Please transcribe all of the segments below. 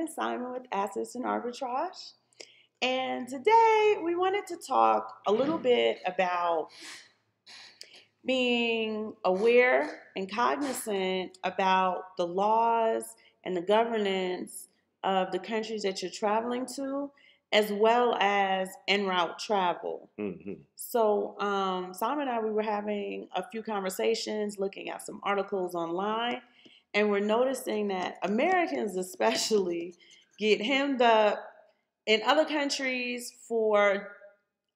again, Simon with Assets and Arbitrage. And today we wanted to talk a little bit about being aware and cognizant about the laws and the governance of the countries that you're traveling to, as well as en route travel. So, Simon and I, we were having a few conversations, looking at some articles online, and we're noticing that Americans, especially, get hemmed up in other countries for,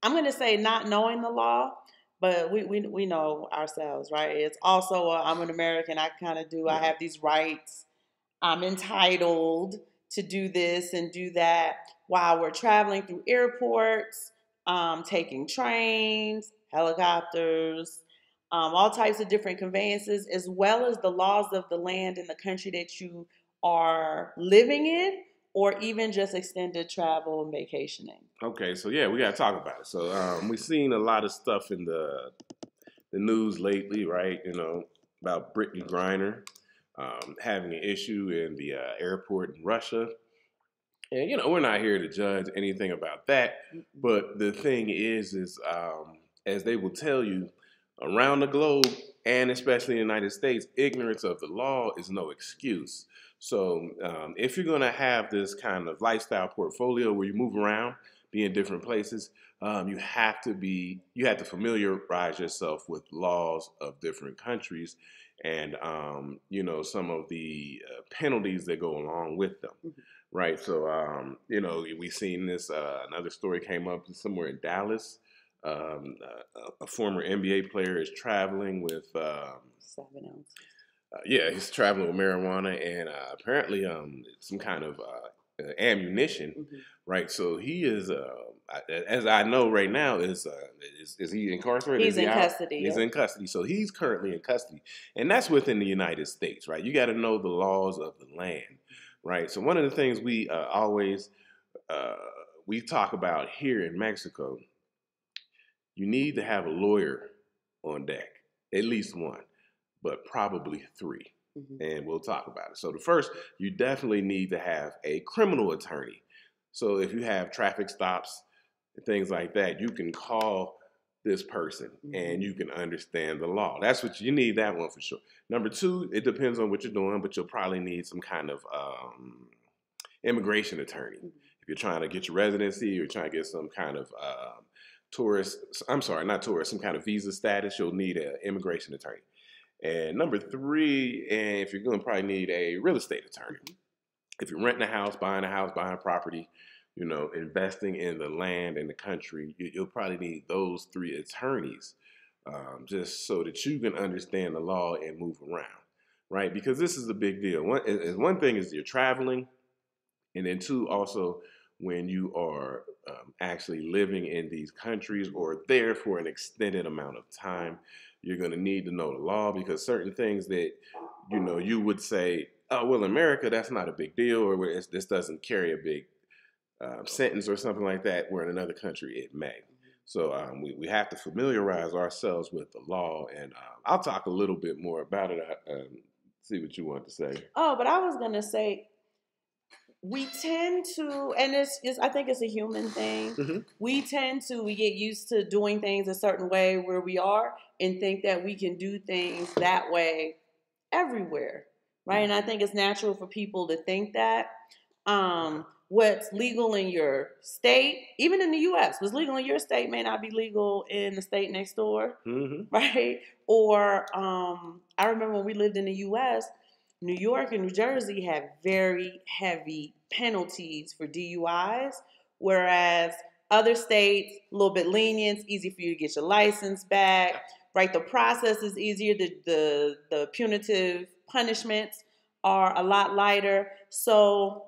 I'm going to say, not knowing the law, but we know ourselves, right? It's also, I'm an American, I kind of do, I have these rights, I'm entitled to do this and do that while we're traveling through airports, taking trains, helicopters, all types of different conveyances, as well as the laws of the land in the country that you are living in, or even just extended travel and vacationing. Okay, so yeah, we got to talk about it. So we've seen a lot of stuff in the news lately, right? You know, about Brittany Griner having an issue in the airport in Russia. And, you know, we're not here to judge anything about that. But the thing is as they will tell you, around the globe, and especially in the United States, ignorance of the law is no excuse. So if you're going to have this kind of lifestyle portfolio where you move around, be in different places, you have to familiarize yourself with laws of different countries and, you know, some of the penalties that go along with them. Right. So, you know, we've seen this. Another story came up somewhere in Dallas. A former NBA player is traveling with 7 ounces. He's traveling with marijuana and apparently some kind of ammunition, right? So he is, as I know right now, is he incarcerated? He's in custody. He's in custody. So he's currently in custody, and that's within the United States, right? You got to know the laws of the land, right? So one of the things we always we talk about here in Mexico, you need to have a lawyer on deck, at least one, but probably 3. And we'll talk about it. So the first, you definitely need to have a criminal attorney. So if you have traffic stops and things like that, you can call this person and you can understand the law. That's what you need, that one for sure. Number 2, it depends on what you're doing, but you'll probably need some kind of immigration attorney. If you're trying to get your residency or trying to get some kind of some kind of visa status, you'll need an immigration attorney. And number 3, and if you're going to probably need a real estate attorney. If you're renting a house, buying a property, you know, investing in the land in the country, you'll probably need those 3 attorneys just so that you can understand the law and move around, right? Because this is a big deal. One thing is you're traveling, and then 2, also when you are actually living in these countries or there for an extended amount of time, you're going to need to know the law, because certain things that, you know, you would say, oh, well, in America, that's not a big deal, or this doesn't carry a big sentence or something like that, where in another country it may. So we have to familiarize ourselves with the law, and I'll talk a little bit more about it, see what you want to say. Oh, but I was going to say, we tend to, and I think it's a human thing. We get used to doing things a certain way where we are and think that we can do things that way everywhere, right? And I think it's natural for people to think that what's legal in your state, even in the U.S., what's legal in your state may not be legal in the state next door, right? Or I remember when we lived in the U.S., New York and New Jersey have very heavy penalties for DUIs, whereas other states, a little bit lenient, it's easy for you to get your license back, right? The process is easier. The punitive punishments are a lot lighter. So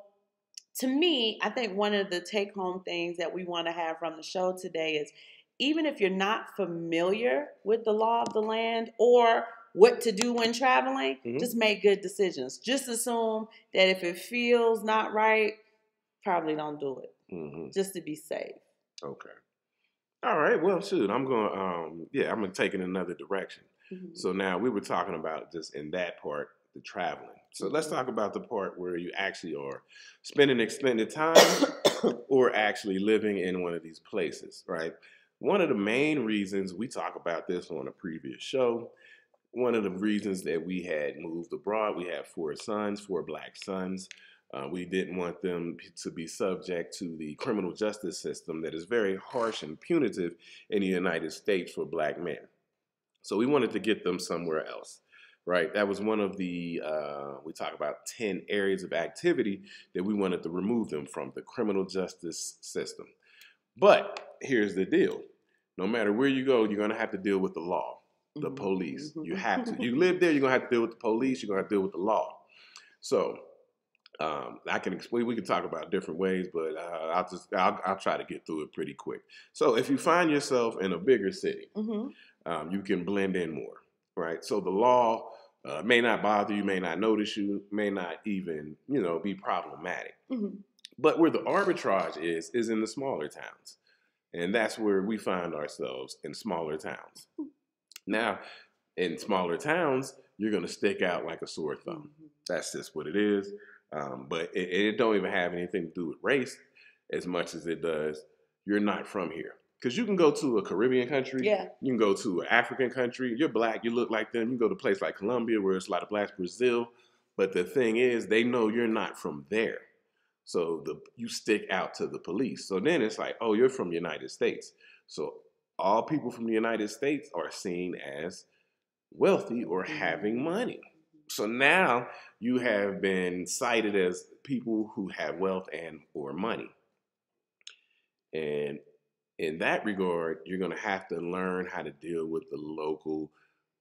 to me, I think one of the take-home things that we want to have from the show today is, even if you're not familiar with the law of the land or what to do when traveling, just make good decisions. Just assume that if it feels not right, probably don't do it, just to be safe. Okay. All right. Well, shoot, I'm going to take it in another direction. So now we were talking about just in that part, the traveling. So let's talk about the part where you actually are spending extended time or actually living in one of these places, right? One of the main reasons, we talk about this on a previous show, one of the reasons that we had moved abroad, we had 4 black sons. We didn't want them to be subject to the criminal justice system that is very harsh and punitive in the United States for black men. So we wanted to get them somewhere else, right? That was one of the, we talk about 10 areas of activity that we wanted to remove them from, the criminal justice system. But here's the deal. No matter where you go, you're going to have to deal with the law, the police. You have to. You live there, you're going to have to deal with the police, you're going to have to deal with the law. So I can explain, we can talk about different ways, but I'll try to get through it pretty quick. So if you find yourself in a bigger city, you can blend in more, right? So the law may not bother you, may not notice you, may not even, be problematic. But where the arbitrage is in the smaller towns. And that's where we find ourselves, in smaller towns. Now, in smaller towns, you're going to stick out like a sore thumb. That's just what it is. But it don't even have anything to do with race as much as it does, you're not from here. Because you can go to a Caribbean country, you can go to an African country, you're black, you look like them, you can go to a place like Colombia where it's a lot of blacks, Brazil, but the thing is, they know you're not from there. So you stick out to the police. So then it's like, oh, you're from the United States. So all people from the United States are seen as wealthy or having money. So now you have been cited as people who have wealth and or money. And in that regard, you're going to have to learn how to deal with the local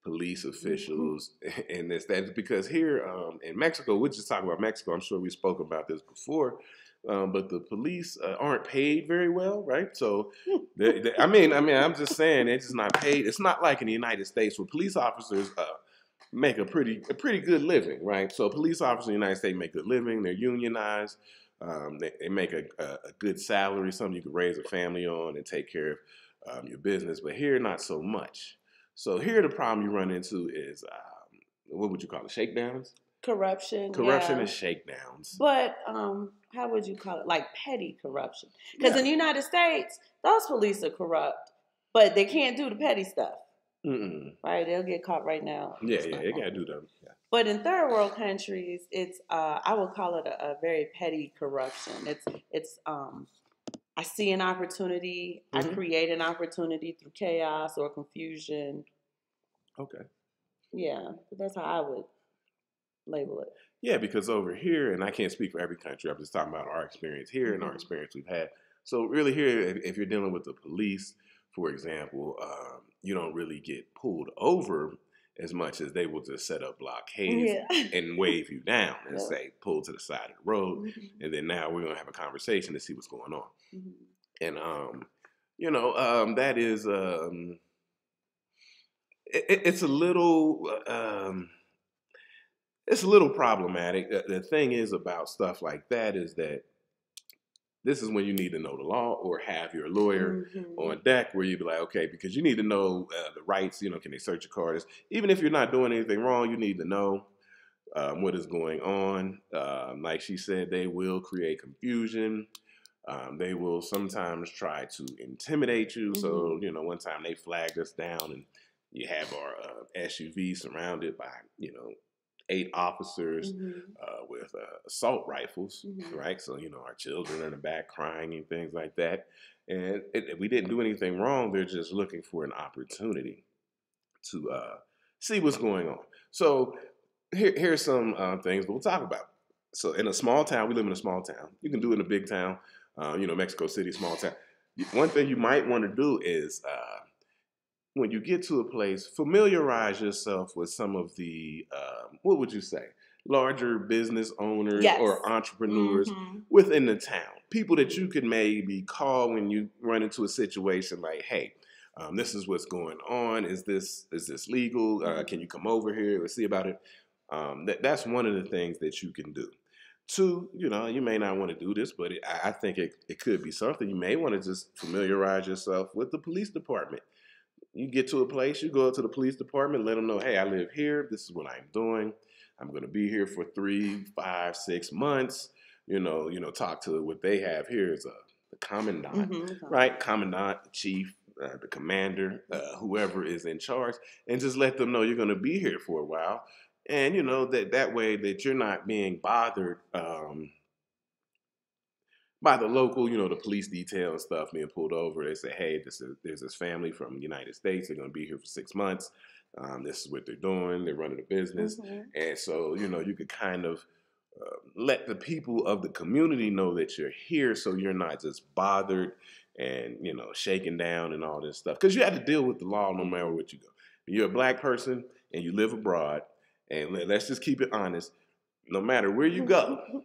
police officials and that's because here in Mexico, we're just talking about Mexico. I'm sure we spoke about this before, but the police aren't paid very well, right? So, I'm just saying it's just not paid. It's not like in the United States where police officers make a pretty good living, right? So police officers in the United States make a good living. They're unionized. They make a good salary, something you can raise a family on and take care of your business. But here, not so much. So here the problem you run into is, what would you call it, shakedowns? Corruption and shakedowns. But how would you call it? Like petty corruption. Because in the United States, those police are corrupt, but they can't do the petty stuff. Right? They'll get caught right now. Yeah, they got to do them. Yeah. But in third world countries, it's I would call it a very petty corruption. It's I see an opportunity, I create an opportunity through chaos or confusion. Okay. Yeah, that's how I would label it. Yeah, because over here, and I can't speak for every country, I'm just talking about our experience here and our experience we've had. So really here, if you're dealing with the police, for example, you don't really get pulled over as much as they will just set up blockades and wave you down and say, pull to the side of the road. And then now we're going to have a conversation to see what's going on. And, that is, it's a little problematic. The thing is about stuff like that is that this is when you need to know the law or have your lawyer on deck where you be like, okay, because you need to know the rights, can they search your cars? Even if you're not doing anything wrong, you need to know what is going on. Like she said, they will create confusion. They will sometimes try to intimidate you. So, one time they flagged us down and you have our SUV surrounded by, 8 officers with assault rifles, right? So, our children are in the back crying and things like that. And we didn't do anything wrong. They're just looking for an opportunity to see what's going on. So here's some things we'll talk about. So in a small town, we live in a small town. You can do it in a big town, Mexico City, small town. One thing you might want to do is when you get to a place, familiarize yourself with some of the, what would you say, larger business owners or entrepreneurs within the town. People that you could maybe call when you run into a situation like, hey, this is what's going on. Is this legal? Can you come over here? Let's see about it. That's one of the things that you can do. 2, you may not want to do this, but I think it could be something. You may want to just familiarize yourself with the police department. You get to a place, you go to the police department, let them know, hey, I live here. This is what I'm doing. I'm going to be here for 3, 5, 6 months. Talk to what they have here is the commandant, right? Commandant, the chief, the commander, whoever is in charge, and just let them know you're going to be here for a while. And, that way that you're not being bothered by the local, the police detail and stuff being pulled over. They say, hey, there's this family from the United States. They're going to be here for 6 months. This is what they're doing. They're running a business. And so, you could kind of let the people of the community know that you're here so you're not just bothered and, shaken down and all this stuff. Because you have to deal with the law no matter where you go. You're a black person and you live abroad. And let's just keep it honest. No matter where you go,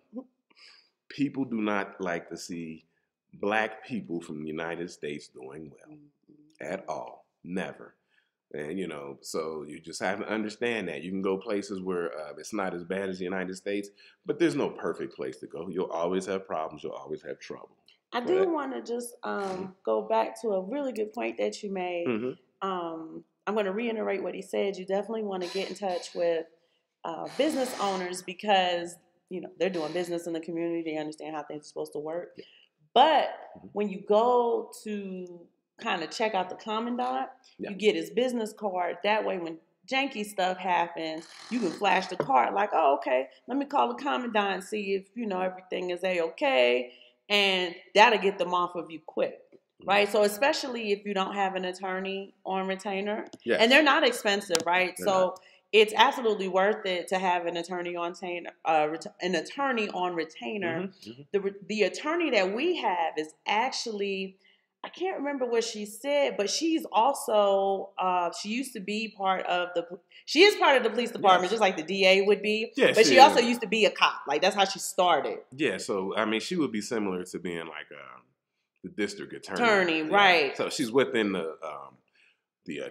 people do not like to see black people from the United States doing well at all. Never. And, so you just have to understand that. You can go places where it's not as bad as the United States, but there's no perfect place to go. You'll always have problems. You'll always have trouble. I do want to just go back to a really good point that you made. I'm going to reiterate what he said. You definitely want to get in touch with business owners because they're doing business in the community. They understand how things are supposed to work. Yeah. But when you go to kind of check out the commandant, you get his business card. That way, when janky stuff happens, you can flash the card like, oh, okay, let me call the commandant and see if, everything is A-okay. And that'll get them off of you quick. Right? So especially if you don't have an attorney on retainer. Yes. And they're not expensive, right? They're not. It's absolutely worth it to have an attorney on retainer. The attorney that we have is actually, I can't remember what she said, but she's also she used to be part of the police department, just like the DA would be. Yes, but she also used to be a cop. Like that's how she started. Yeah, so I mean, she would be similar to being like the district attorney, right? So she's within the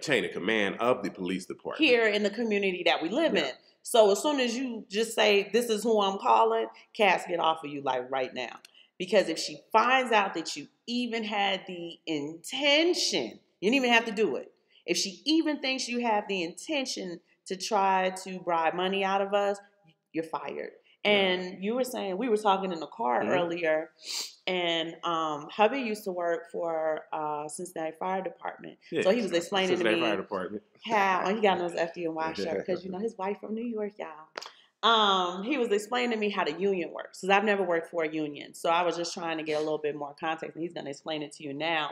chain of command of the police department. Here in the community that we live in. So as soon as you just say, this is who I'm calling, Cass get off of you like right now. Because if she finds out that you even had the intention, you didn't even have to do it. If she even thinks you have the intention to try to bribe money out of us, you're fired. And you were saying, we were talking in the car earlier, and hubby used to work for Cincinnati Fire Department. Yeah, so he was explaining to me Fire Department. how he got on his FDNY shirt because his wife from New York, y'all. He was explaining to me how the union works because I've never worked for a union. So I was just trying to get a little bit more context, and he's going to explain it to you now.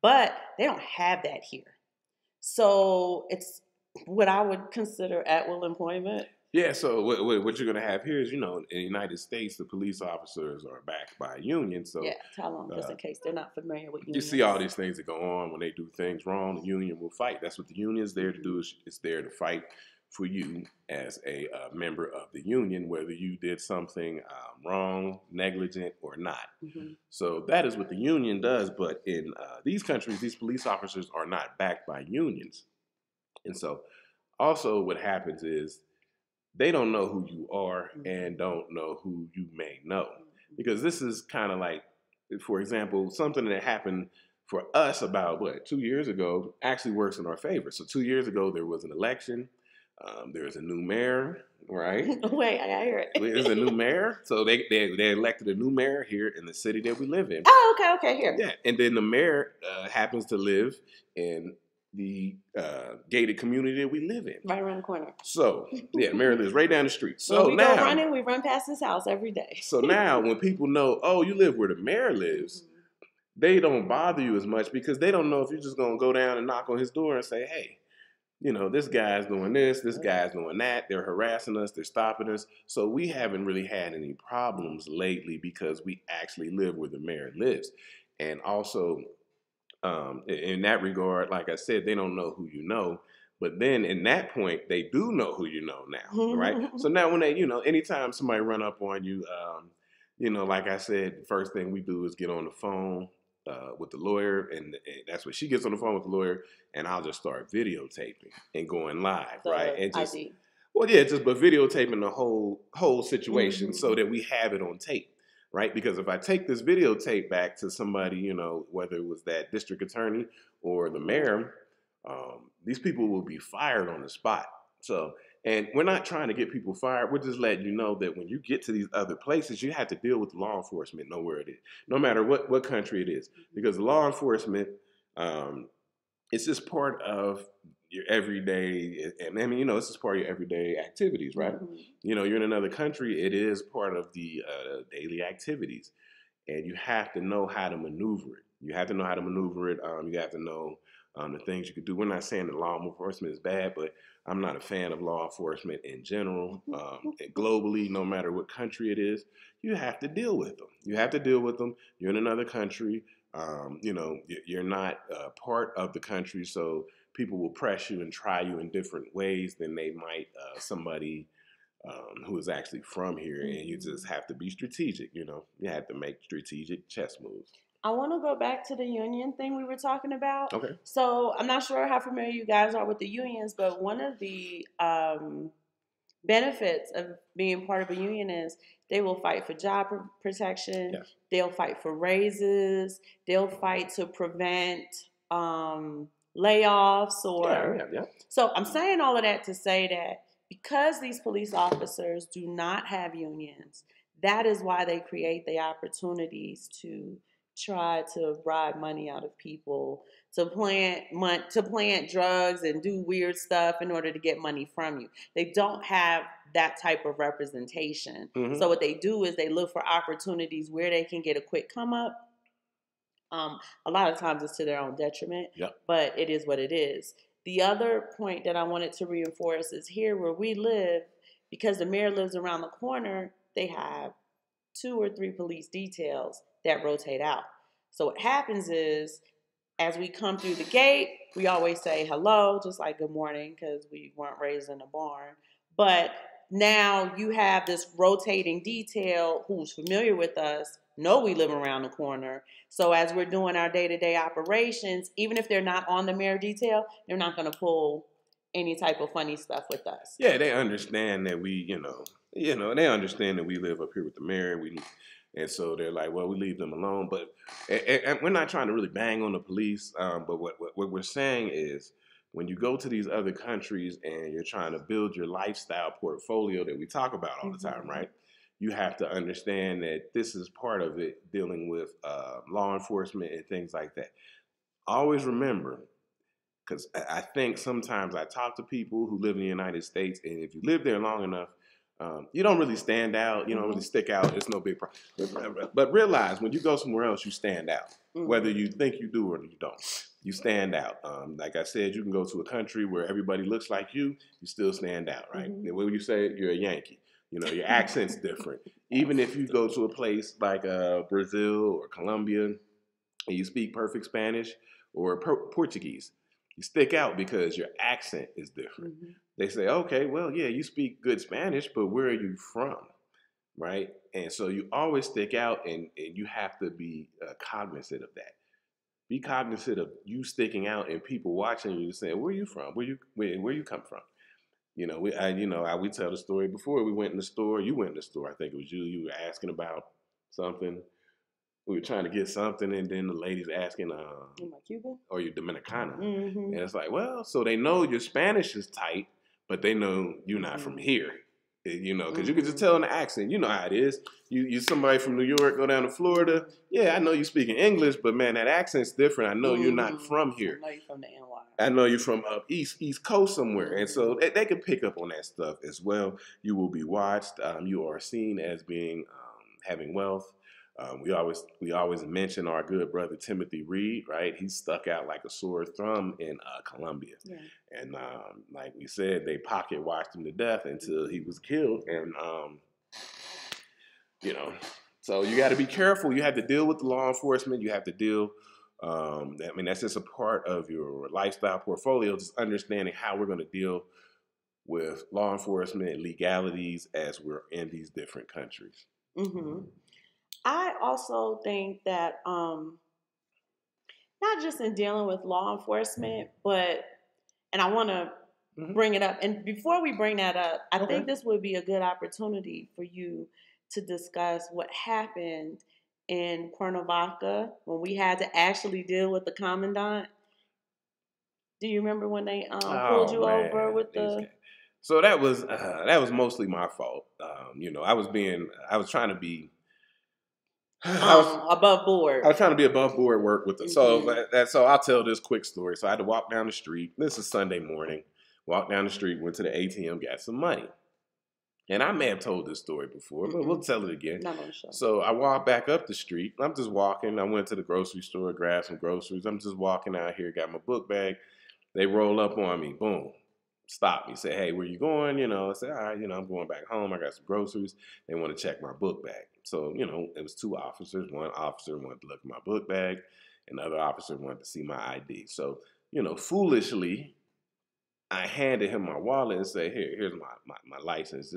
But they don't have that here. So it's what I would consider at-will employment. Yeah, so what you're going to have here is, in the United States, the police officers are backed by a union. So yeah, tell them just in case they're not familiar with unions. You see all these things that go on when they do things wrong, the union will fight. That's what the union is there to do. It's there to fight for you as a member of the union, whether you did something wrong, negligent, or not. So that is what the union does. But in these countries, these police officers are not backed by unions. And so also what happens is, they don't know who you are and don't know who you may know. Because this is kind of like, for example, something that happened for us about, 2 years ago actually works in our favor. So 2 years ago, there was an election. There's a new mayor, right? Wait, I gotta hear it. There's a new mayor. So they elected a new mayor here in the city that we live in. Oh, okay, here. Yeah, and then the mayor happens to live in the gated community that we live in. Right around the corner. So, yeah, Mary lives right down the street. So when we go running, we run past his house every day. So now when people know, oh, you live where the mayor lives, they don't bother you as much because they don't know if you're just going to go down and knock on his door and say, hey, this guy's doing this guy's doing that. They're harassing us. They're stopping us. So we haven't really had any problems lately because we actually live where the mayor lives. And also, in that regard, like I said, they don't know who you know. But then in that point, they do know who you know now, right? So now when they, anytime somebody run up on you, like I said, the first thing we do is get on the phone with the lawyer. And that's when she gets on the phone with the lawyer. And I'll just start videotaping and going live, right? And just, ID. Well, yeah, but videotaping the whole situation so that we have it on tape. Right? Because if I take this videotape back to somebody, whether it was that district attorney or the mayor, these people will be fired on the spot. So And we're not trying to get people fired. We're just letting you know that when you get to these other places, you have to deal with law enforcement nowhere it is, no matter what country it is, because law enforcement, it's just part of your everyday, and I mean, it's just part of your everyday activities, right? You're in another country, it is part of the daily activities, and you have to know how to maneuver it. You have to know how to maneuver it. You have to know the things you could do. We're not saying that law enforcement is bad, but I'm not a fan of law enforcement in general. Globally, no matter what country it is, you have to deal with them. You have to deal with them. You're in another country. You're not part of the country, so people will press you and try you in different ways than they might somebody who is actually from here. And you just have to be strategic. You have to make strategic chess moves. I want to go back to the union thing we were talking about. Okay. So I'm not sure how familiar you guys are with the unions, but one of the benefits of being part of a union is they will fight for job protection. Yes. They'll fight for raises. They'll fight to prevent layoffs or. Yeah. So I'm saying all of that to say that because these police officers do not have unions, that is why they create the opportunities to try to bribe money out of people, to plant drugs and do weird stuff in order to get money from you. They don't have that type of representation. So what they do is they look for opportunities where they can get a quick come up. A lot of times it's to their own detriment, but it is what it is. The other point that I wanted to reinforce is here where we live, because the mayor lives around the corner, they have 2 or 3 police details that rotate out. So what happens is, as we come through the gate, we always say hello, just like good morning, because we weren't raised in a barn. But now you have this rotating detail who's familiar with us, know we live around the corner. So as we're doing our day-to-day operations, even if they're not on the mayor detail, they're not going to pull any type of funny stuff with us. Yeah, they understand that we, they understand that we live up here with the mayor. And so they're like, well, we leave them alone. But and we're not trying to really bang on the police. But what we're saying is, when you go to these other countries and you're trying to build your lifestyle portfolio that we talk about all the time, right? You have to understand that this is part of it, dealing with law enforcement and things like that. Always remember, because I think sometimes I talk to people who live in the United States, and if you live there long enough, you don't really stand out. You don't really stick out. It's no big problem. But realize when you go somewhere else, you stand out. Whether you think you do or you don't. You stand out. Like I said, you can go to a country where everybody looks like you still stand out, right? And when you say you're a Yankee, your accent's different. Even if you go to a place like Brazil or Colombia and you speak perfect Spanish or Portuguese, you stick out because your accent is different. They say, okay, well, yeah, you speak good Spanish, but where are you from, right? And so you always stick out, and you have to be cognizant of that. Be cognizant of you sticking out and people watching you saying, where are you from? Where you come from? We tell the story before. We went in the store. You went in the store. I think it was you. You were asking about something. We were trying to get something, and then the lady's asking, Am I Cuban? Or you're Dominicana. And it's like, well, so they know your Spanish is tight, but they know you're not from here. Because you can just tell in the accent. You know how it is. You somebody from New York, go down to Florida. Yeah, I know you speaking English, but man, that accent's different. I know you're not from here. I know you're from the NY. I know you're from up East Coast somewhere. And so they can pick up on that stuff as well. You will be watched. You are seen as being having wealth. We always mention our good brother Timothy Reed, right? He stuck out like a sore thumb in Colombia. Yeah. And like we said, they pocket watched him to death until he was killed. And, so you got to be careful. You have to deal with the law enforcement. You have to deal, that's just a part of your lifestyle portfolio, just understanding how we're going to deal with law enforcement and legalities as we're in these different countries. I also think that not just in dealing with law enforcement, and I want to bring it up. And before we bring that up, I think this would be a good opportunity for you to discuss what happened in Cuernavaca when we had to actually deal with the commandant. Do you remember when they pulled you over with the... So that was mostly my fault. You know, I was trying to be above board. I was trying to be above board, work with them. Mm-hmm. So I'll tell this quick story. So I had to walk down the street. This is Sunday morning. Walked down the street, went to the ATM, got some money. And I may have told this story before, but we'll tell it again. Not on the show. So I walked back up the street. I'm just walking. I went to the grocery store, grabbed some groceries. I'm just walking out here, got my book bag. They roll up on me. Boom. Stop me. Say, hey, where you going? You know, I said, all right, you know, I'm going back home. I got some groceries. They want to check my book bag. So, you know, it was two officers. One officer wanted to look at my book bag. Another officer wanted to see my ID. So, you know, foolishly, I handed him my wallet and said, here's my license.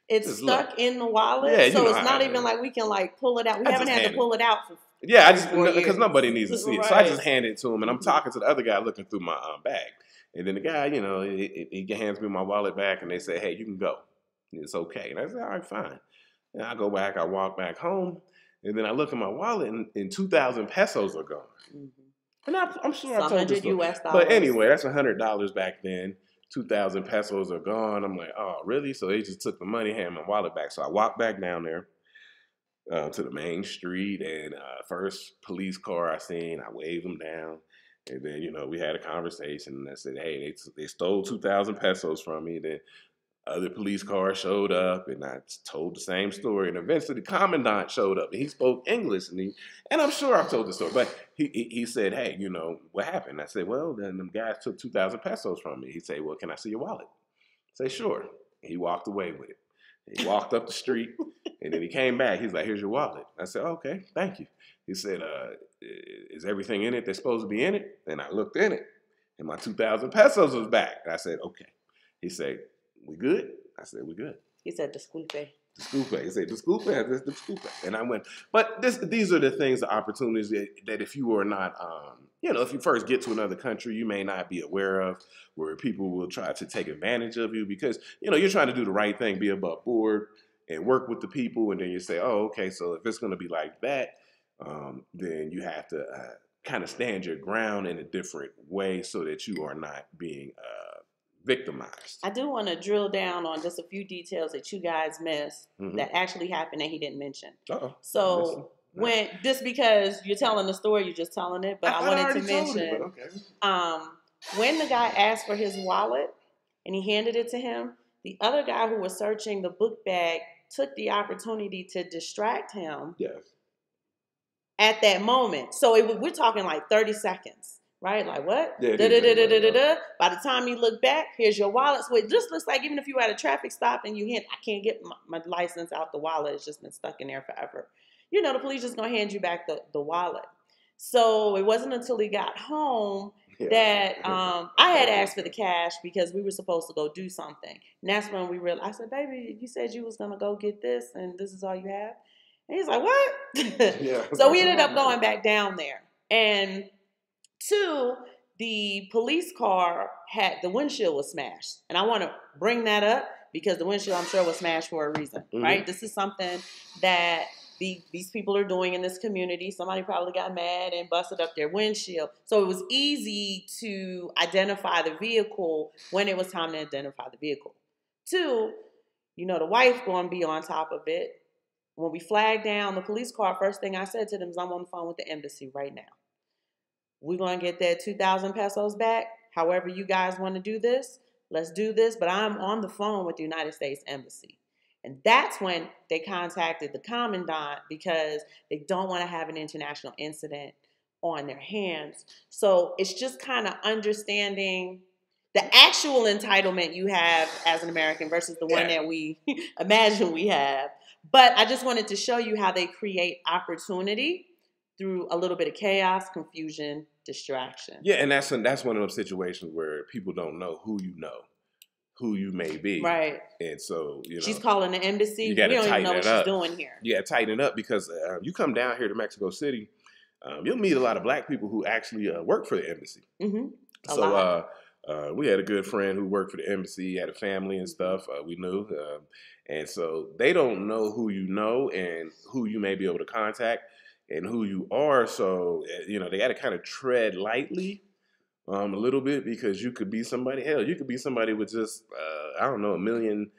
It's stuck in the wallet, so it's not even like we can like pull it out. We haven't had to pull it out for because nobody needs to see it. So I just handed it to him, and I'm talking to the other guy looking through my bag. And then the guy, you know, he hands me my wallet back, and they say, hey, you can go. It's okay. And I said, all right, fine. And I go back, I walk back home, and then I look at my wallet, and 2,000 pesos are gone. Mm-hmm. And I'm sure I told this story. US dollars. But anyway, that's $100 back then. 2,000 pesos are gone. I'm like, oh, really? So they just took the money, handed my wallet back. So I walked back down there to the main street, and first police car I seen, I waved them down. And then, you know, we had a conversation, and I said, hey, they stole 2,000 pesos from me. Then other police cars showed up, and I told the same story. And eventually the commandant showed up, and he spoke English. And I'm sure I've told the story. But he said, hey, you know, what happened? I said, well, then them guys took 2,000 pesos from me. He said, well, can I see your wallet? I said, sure. He walked away with it. He walked up the street, and then he came back. He's like, here's your wallet. I said, okay, thank you. He said, is everything in it that's supposed to be in it? And I looked in it, and my 2,000 pesos was back. I said, okay. He said, we good? I said, we good. He said, disculpe. Disculpe. He said, disculpe. I said, disculpe. And I went, but these are the things, the opportunities that if you are not, you know, if you first get to another country, you may not be aware of, where people will try to take advantage of you because, you know, you're trying to do the right thing, be above board and work with the people. And then you say, oh, okay, so if it's going to be like that, then you have to kind of stand your ground in a different way so that you are not being victimized. I do want to drill down on just a few details that you guys missed that actually happened that he didn't mention. Uh-oh. So just because you're telling the story, you're just telling it, but I wanted to mention when the guy asked for his wallet and he handed it to him, the other guy who was searching the book bag took the opportunity to distract him at that moment. So we're talking like 30 seconds. Right? Like what? Yeah, By the time you look back, here's your wallet. So it just looks like even if you were at a traffic stop and you hit, I can't get my license out the wallet. It's just been stuck in there forever. You know, the police just going to hand you back the wallet. So it wasn't until he got home that I had asked for the cash because we were supposed to go do something. And that's when we realized, I said, baby, you said you was going to go get this and this is all you have? And he's like, what? So we ended up going back down there. And two, the police car the windshield was smashed. And I want to bring that up because the windshield, I'm sure, was smashed for a reason, right? This is something that these people are doing in this community. Somebody probably got mad and busted up their windshield. So it was easy to identify the vehicle when it was time to identify the vehicle. Two, you know, the wife going to be on top of it. When we flagged down the police car, first thing I said to them is, I'm on the phone with the embassy right now. We're going to get that 2,000 pesos back. However you guys want to do this, let's do this. But I'm on the phone with the United States Embassy. And that's when they contacted the commandant because they don't want to have an international incident on their hands. So it's just kind of understanding the actual entitlement you have as an American versus the one that we imagine we have. But I just wanted to show you how they create opportunity through a little bit of chaos, confusion, distraction. Yeah, and that's one of those situations where people don't know who you may be. Right. And so, you know. She's calling the embassy. We don't even know what she's doing here. Yeah, tighten it up because you come down here to Mexico City, you'll meet a lot of black people who actually work for the embassy. We had a good friend who worked for the embassy, had a family and stuff, we knew. And so they don't know who you know and who you may be able to contact and who you are. So, you know, they got to kind of tread lightly A little bit, because you could be somebody. Hell, you could be somebody with just I don't know, 1 million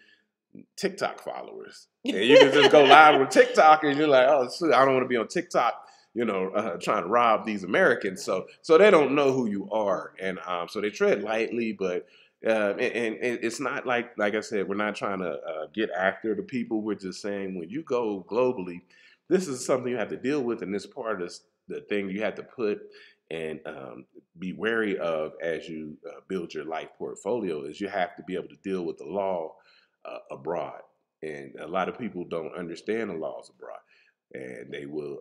TikTok followers, and you can just go live with TikTok, and you're like, oh, shit, I don't want to be on TikTok, trying to rob these Americans. So they don't know who you are, and so they tread lightly, but. And it's not like I said, we're not trying to get after the people. We're just saying when you go globally, this is something you have to deal with, and this part is the thing you have to put and be wary of as you build your life portfolio. Is you have to be able to deal with the law abroad, and a lot of people don't understand the laws abroad, and they will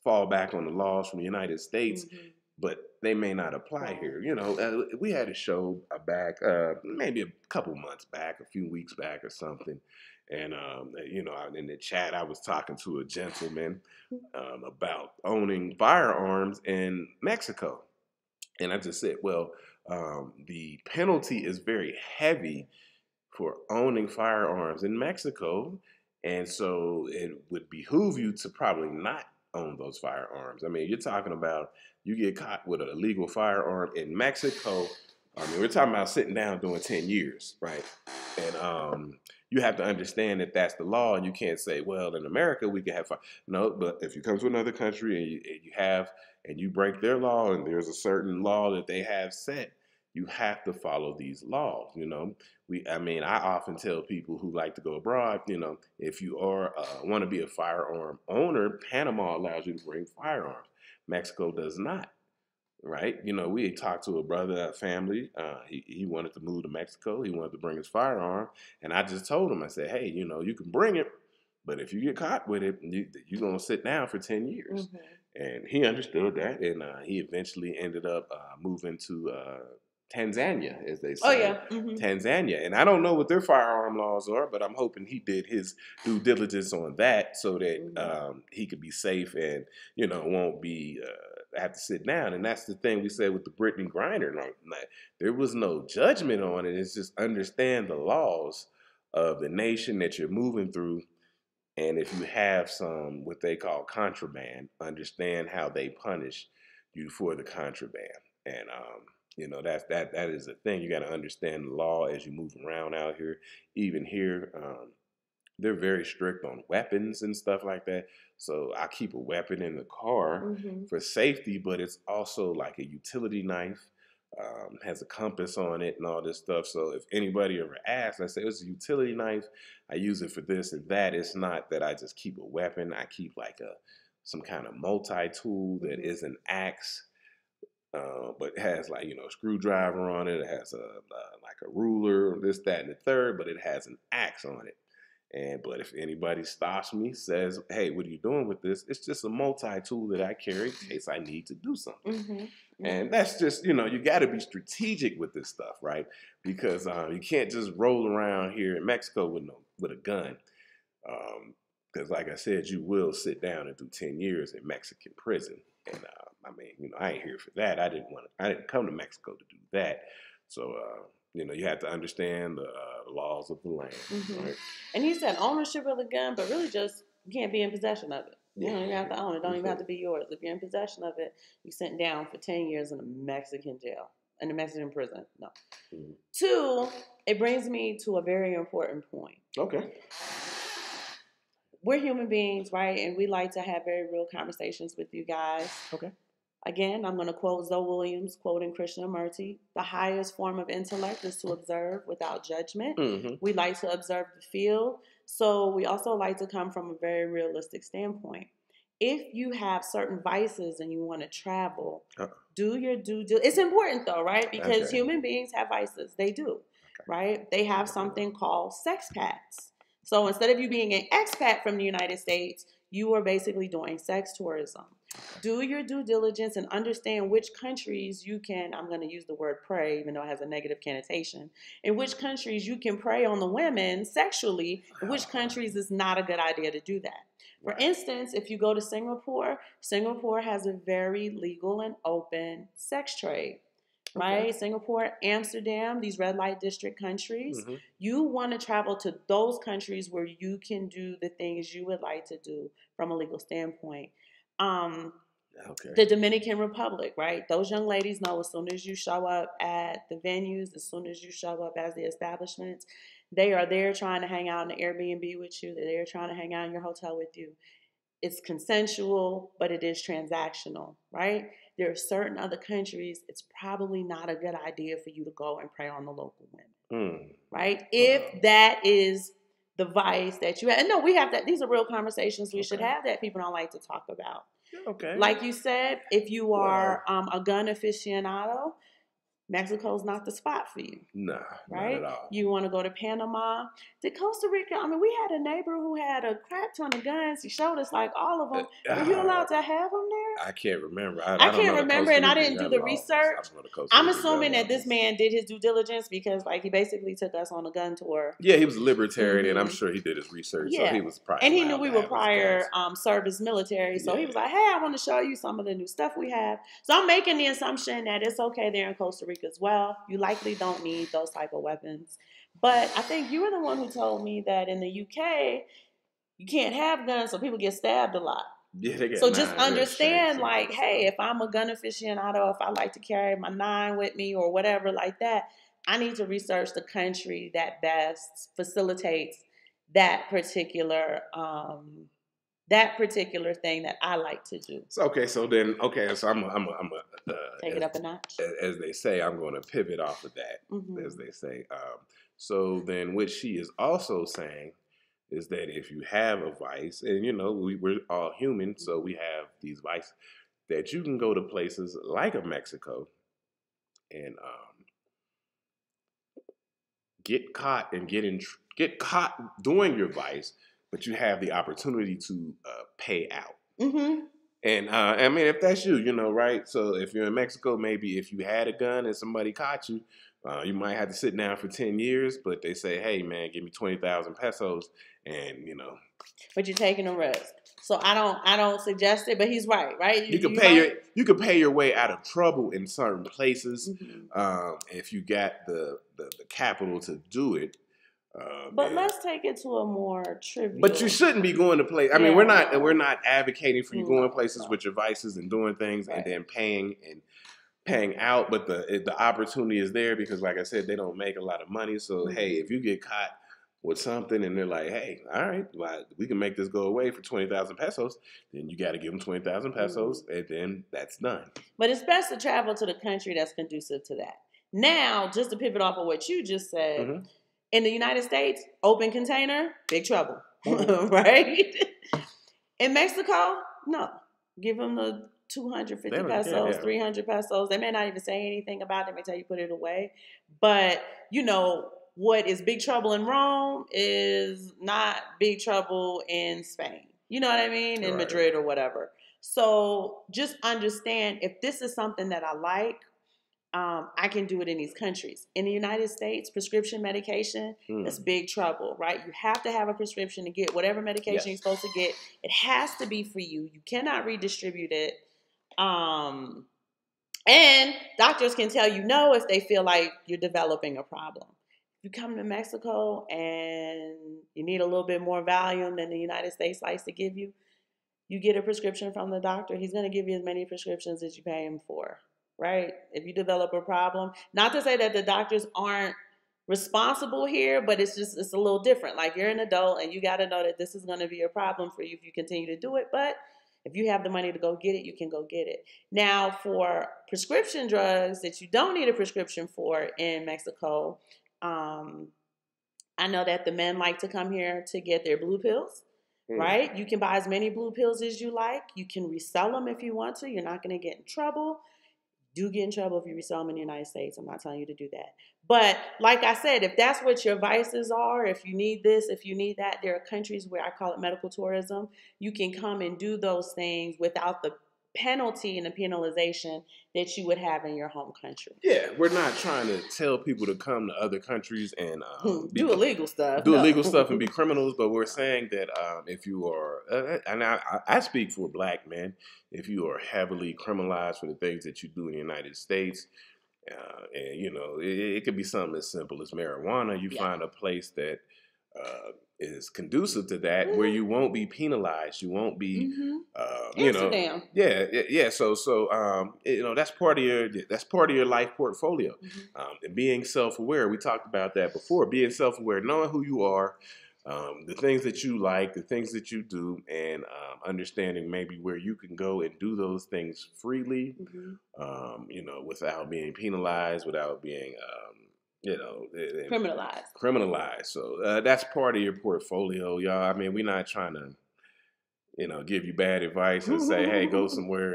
fall back on the laws from the United States. Mm-hmm. But they may not apply here. We had a show back, maybe a couple months back, a few weeks back or something. And, in the chat, I was talking to a gentleman about owning firearms in Mexico. And I just said, well, the penalty is very heavy for owning firearms in Mexico. And so it would behoove you to probably not own those firearms. I mean, you're talking about you get caught with an illegal firearm in Mexico. I mean, we're talking about sitting down doing 10 years, right? And you have to understand that that's the law, and you can't say, well, in America, we can have fire. No, but if you come to another country and you break their law, and there's a certain law that they have set, you have to follow these laws, I often tell people who like to go abroad, if you want to be a firearm owner, Panama allows you to bring firearms. Mexico does not, right? We talked to a brother, a family. He wanted to move to Mexico. He wanted to bring his firearm. And I just told him, I said, hey, you can bring it, but if you get caught with it, you're going to sit down for 10 years. Mm-hmm. And he understood that. And he eventually ended up moving to Tanzania, as they say. Oh, yeah. Mm-hmm. Tanzania. And I don't know what their firearm laws are, but I'm hoping he did his due diligence on that so that he could be safe and, won't be have to sit down. And that's the thing we said with the Brittany Griner. Like, there was no judgment on it. It's just understand the laws of the nation that you're moving through. And if you have some, what they call contraband, understand how they punish you for the contraband. And, that is a thing. You got to understand the law as you move around out here. Even here, they're very strict on weapons and stuff like that. So I keep a weapon in the car for safety, but it's also like a utility knife, has a compass on it and all this stuff. So if anybody ever asks, I say, it's a utility knife. I use it for this and that. It's not that I just keep a weapon. I keep like some kind of multi-tool that is an axe. But it has like, a screwdriver on it. It has like a ruler, this, that, and the third, but it has an axe on it. But if anybody stops me, says, hey, what are you doing with this? It's just a multi-tool that I carry in case I need to do something. Mm-hmm. And that's just, you got to be strategic with this stuff, right? Because you can't just roll around here in Mexico with a gun. Because like I said, you will sit down and do 10 years in Mexican prison. And I ain't here for that. I didn't come to Mexico to do that. So, you have to understand the laws of the land, right? And he said ownership of the gun, but really just you can't be in possession of it. You have to own it. Don't even have to be yours. If you're in possession of it, you're sent down for 10 years in a Mexican jail, in a Mexican prison. No. Mm-hmm. 2, it brings me to a very important point. Okay. We're human beings, right? And we like to have very real conversations with you guys. Okay. Again, I'm going to quote Zoe Williams, quoting Krishnamurti. The highest form of intellect is to observe without judgment. Mm-hmm. We like to observe the field. So we also like to come from a very realistic standpoint. If you have certain vices and you want to travel, do your due diligence. It's important though, right? Because human beings have vices. They do, right? They have something called sex pacts. So instead of you being an expat from the United States, you are basically doing sex tourism. Do your due diligence and understand which countries you can, I'm going to use the word prey, even though it has a negative connotation, in which countries you can prey on the women sexually, in which countries it's not a good idea to do that. For instance, if you go to Singapore, Singapore has a very legal and open sex trade. Right? Singapore, Amsterdam, these red light district countries. Mm-hmm. You want to travel to those countries where you can do the things you would like to do from a legal standpoint. Okay. The Dominican Republic, right? Those young ladies know as soon as you show up at the venues, as soon as you show up as the establishments, they are there trying to hang out in the Airbnb with you. They're there trying to hang out in your hotel with you. It's consensual, but it is transactional, right? There are certain other countries, it's probably not a good idea for you to go and prey on the local women, right? If that is the vice that you have. And no, we have that. These are real conversations we should have that people don't like to talk about. Okay. Like you said, if you are a gun aficionado, Mexico's not the spot for you. Nah, right? not at all. You want to go to Panama, to Costa Rica. I mean, we had a neighbor who had a crap ton of guns. He showed us like all of them. Were you allowed to have them there? I can't remember. I can't remember, and I didn't do the research. I'm assuming that this man did his due diligence because, like, he basically took us on a gun tour. Yeah, he was a libertarian, and I'm sure he did his research. Yeah, so he was probably. And he knew we were prior service military, so he was like, "Hey, I want to show you some of the new stuff we have." So I'm making the assumption that it's okay there in Costa Rica as well. You likely don't need those type of weapons, but I think you were the one who told me that in the UK you can't have guns, so people get stabbed a lot. Yeah, they get so just understand, like, hey, if I'm a gun aficionado, if I like to carry my 9 with me or whatever like that, I need to research the country that best facilitates that particular thing that I like to do. So so I'm take it up a notch. As they say, I'm going to pivot off of that, as they say. So then what she is also saying is that if you have a vice, and we're all human, so we have these vices, that you can go to places like a Mexico and get caught and get caught doing your vice, but you have the opportunity to pay out. And I mean, if that's you, right? So if you're in Mexico, maybe if you had a gun and somebody caught you, you might have to sit down for 10 years, but they say, hey, man, give me 20,000 pesos and, But you're taking a risk. So I don't suggest it, but he's right? You can pay your way out of trouble in certain places if you got the capital to do it. But let's take it to a more trivial. But you shouldn't be going to places. I mean, we're not advocating for you going places with your vices and doing things and then paying out. But the opportunity is there because, like I said, they don't make a lot of money. So hey, if you get caught with something and they're like, hey, all right, well, we can make this go away for 20,000 pesos, then you got to give them 20,000 pesos, and then that's done. But it's best to travel to the country that's conducive to that. Now, just to pivot off of what you just said. In the United States, open container, big trouble, right? In Mexico, no. Give them the 250 pesos, 300 pesos. They may not even say anything about it. They may tell you put it away. But, what is big trouble in Rome is not big trouble in Spain. You know what I mean? In Madrid or whatever. So just understand, if this is something that I like, I can do it in these countries. In the United States, prescription medication, that's big trouble, right? You have to have a prescription to get whatever medication you're supposed to get. It has to be for you. You cannot redistribute it. And doctors can tell you no if they feel like you're developing a problem. If you come to Mexico and you need a little bit more Valium than the United States likes to give you, you get a prescription from the doctor. He's going to give you as many prescriptions as you pay him for. Right? If you develop a problem, not to say that the doctors aren't responsible here, but it's a little different. Like, you're an adult and you got to know that this is going to be a problem for you if you continue to do it. But if you have the money to go get it, you can go get it. Now, for prescription drugs that you don't need a prescription for in Mexico, I know that the men like to come here to get their blue pills. Right? You can buy as many blue pills as you like. You can resell them if you want to. You're not going to get in trouble. Do get in trouble if you resell them in the United States. I'm not telling you to do that. But like I said, if that's what your vices are, if you need this, if you need that, there are countries where I call it medical tourism. You can come and do those things without the penalty and the penalization that you would have in your home country. Yeah, we're not trying to tell people to come to other countries and do illegal stuff. Illegal stuff and be criminals, but we're saying that if you are, and I speak for black men, if you are heavily criminalized for the things that you do in the United States, and it could be something as simple as marijuana. You find a place that is conducive to that, where you won't be penalized, you won't be, you know, Amsterdam. yeah. So you know, that's part of your life portfolio, and being self-aware. We talked about that before. Being self-aware, knowing who you are, the things that you like, the things that you do, and understanding maybe where you can go and do those things freely, you know, without being penalized, without being you know, criminalized. So that's part of your portfolio, y'all. I mean, we're not trying to, you know, give you bad advice and say, hey, go somewhere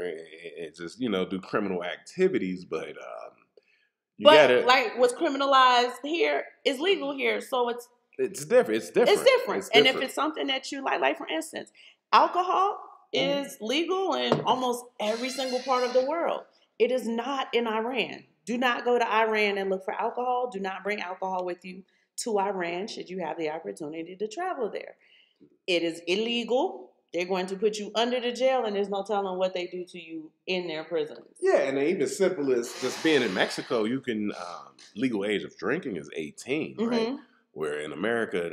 and just, you know, do criminal activities. But you gotta, like what's criminalized here is legal here, so it's different. It's different. And if it's something that you like for instance, alcohol is legal in almost every single part of the world. It is not in Iran. Do not go to Iran and look for alcohol. Do not bring alcohol with you to Iran should you have the opportunity to travel there. It is illegal. They're going to put you under the jail, and there's no telling what they do to you in their prisons. Yeah, and even simple as just being in Mexico, you can, legal age of drinking is 18, right? Where in America,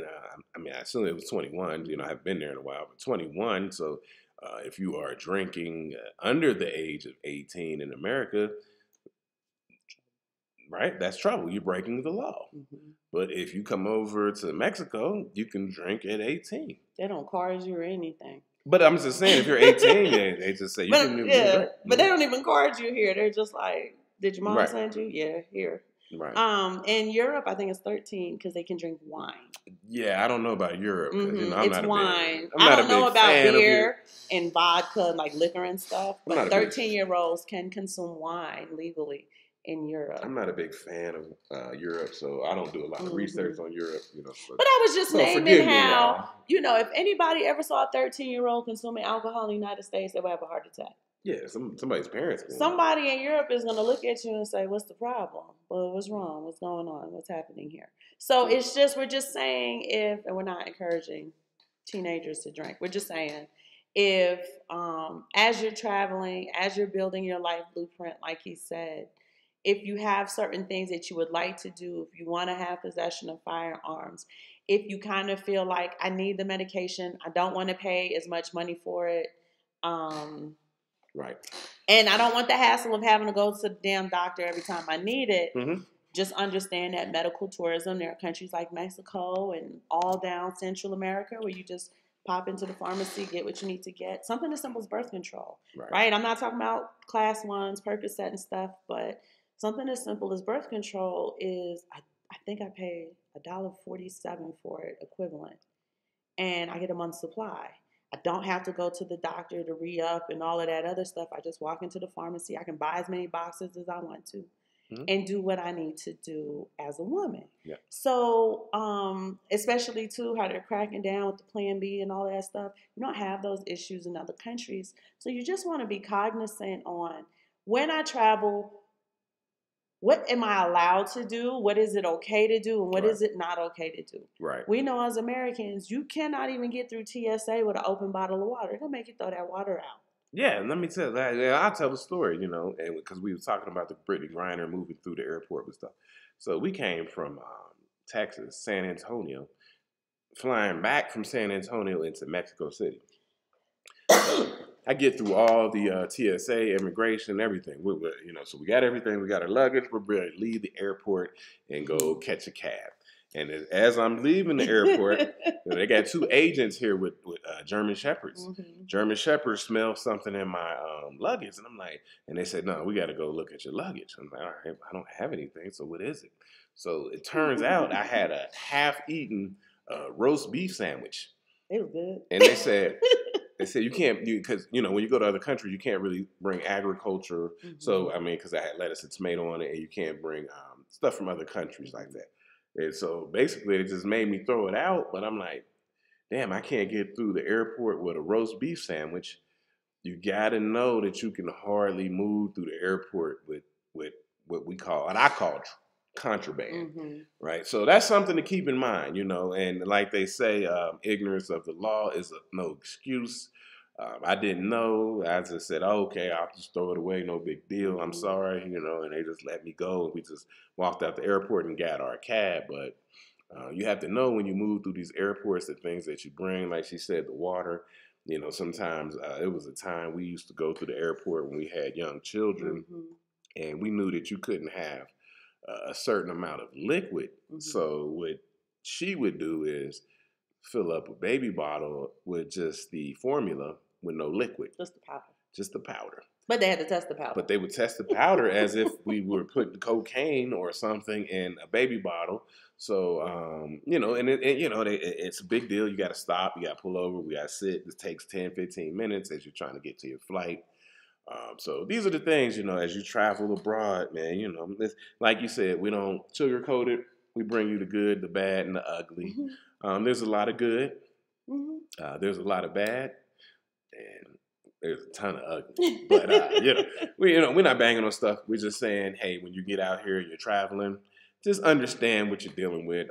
I mean, I assume it was 21. You know, I've been there in a while, but 21. So if you are drinking under the age of 18 in America, right, that's trouble. You're breaking the law. But if you come over to Mexico, you can drink at 18. They don't card you or anything. But I'm just saying, if you're 18, they just say you can drink. But they don't even card you here. They're just like, did your mom send you? Yeah, here. Right. In Europe, I think it's 13 because they can drink wine. Yeah, I don't know about Europe. You know, it's wine. I don't know about beer and vodka and like liquor and stuff. But 13-year-olds can consume wine legally in Europe. I'm not a big fan of Europe, so I don't do a lot of research on Europe. You know, but I was just naming how, you know, if anybody ever saw a 13-year-old consuming alcohol in the United States, they would have a heart attack. Yeah, somebody's parents. Somebody in Europe is going to look at you and say, what's the problem? Well, what's wrong? What's going on? What's happening here? So it's just, we're just saying and we're not encouraging teenagers to drink. We're just saying if, as you're traveling, as you're building your life blueprint, like he said, if you have certain things that you would like to do, if you want to have possession of firearms, if you kind of feel like I need the medication, I don't want to pay as much money for it, right. And I don't want the hassle of having to go to the damn doctor every time I need it. Just understand that medical tourism, there are countries like Mexico and all down Central America where you just pop into the pharmacy, get what you need to get. Something as simple as birth control, right? I'm not talking about class ones, Percocet and stuff, but something as simple as birth control is, I think I paid $1.47 for it equivalent, and I get a month's supply. I don't have to go to the doctor to re-up and all of that other stuff. I just walk into the pharmacy. I can buy as many boxes as I want to and do what I need to do as a woman. Yeah. So, especially, too, how they're cracking down with the Plan B and all that stuff. You don't have those issues in other countries. So you just want to be cognizant on when I travel, what am I allowed to do? What is it okay to do? And what is it not okay to do? Right. We know as Americans, you cannot even get through TSA with an open bottle of water. They'll make you throw that water out. Yeah, let me tell that. Yeah, I'll tell the story, you know, and because we were talking about the Brittany Griner moving through the airport and stuff. So we came from Texas, San Antonio, flying back from San Antonio into Mexico City. I get through all the TSA, immigration, everything. You know, so we got everything. We got our luggage. We're ready to leave the airport and go catch a cab. And as I'm leaving the airport, you know, they got two agents here with German Shepherds. German Shepherds smell something in my luggage. And I'm like, and they said, no, we got to go look at your luggage. I'm like, all right, I don't have anything. So what is it? So it turns out I had a half-eaten roast beef sandwich. It was good. And they said, you can't, because, you know, when you go to other countries, you can't really bring agriculture. So, I mean, because I had lettuce and tomato on it, and you can't bring stuff from other countries like that. And so basically it just made me throw it out. But I'm like, damn, I can't get through the airport with a roast beef sandwich. You got to know that you can hardly move through the airport with what we call, and I call contraband, right? So that's something to keep in mind, you know. And like they say, ignorance of the law is no excuse. I didn't know. I just said, oh, okay, I'll just throw it away. No big deal. I'm sorry, you know, and they just let me go. And we just walked out the airport and got our cab. But You have to know when you move through these airports the things that you bring. Like she said, the water. You know, sometimes it was a time we used to go through the airport when we had young children, and we knew that you couldn't have a certain amount of liquid. So what she would do is fill up a baby bottle with just the formula with no liquid. Just the powder. Just the powder. But they had to test the powder. But they would test the powder as if we were putting cocaine or something in a baby bottle. So, you know, and it's a big deal. You got to stop. You got to pull over. We got to sit. This takes 10, 15 minutes as you're trying to get to your flight. So these are the things, you know, as you travel abroad, man, you know, like you said, we don't sugarcoat it. We bring you the good, the bad, and the ugly. There's a lot of good. There's a lot of bad. And there's a ton of ugly. But, you know, we're not banging on stuff. We're just saying, hey, when you get out here and you're traveling, just understand what you're dealing with.